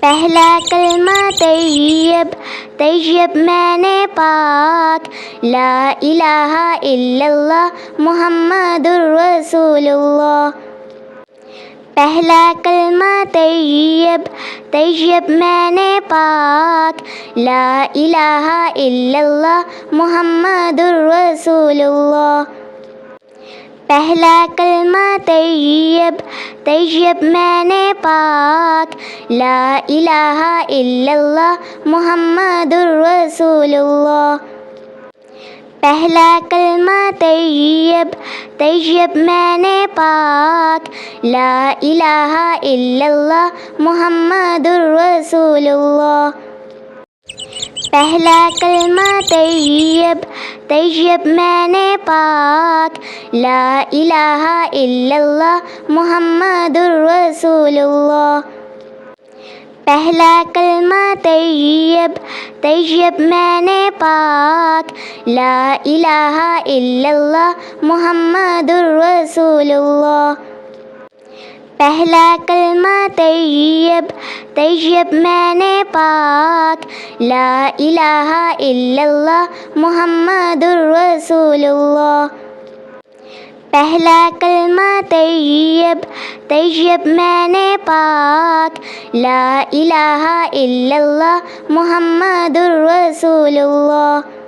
پہلا کلمہ طیب، طیب میں نے پاک، لا الہ الا اللہ محمد الرسول اللہ۔ پہلا کلمہ طیب، طیب میں نے پاک، لا الہ الا اللہ محمد الرسول اللہ۔ پہلا کلمہ طیب، طیب میں نے پاک، لا الہ الا اللہ محمد الرسول اللہ۔ پہلا کلمہ طیب، طیب میں نے پاک، لا الہ الا اللہ محمد الرسول اللہ۔ پہلا کلمہ طیب، طیب میں نے پاک، لا الہ الا اللہ محمد الرسول اللہ۔ پہلا کلمہ طیب، طیب میں نے پاک، لا الہ الا اللہ محمد الرسول اللہ۔ پہلا کلمہ طیب، طیب میں نے پاک، لا الہ الا اللہ محمد الرسول اللہ۔ پہلا کلمہ طیب، طیب میں نے پاک، لا الہ الا اللہ محمد الرسول اللہ۔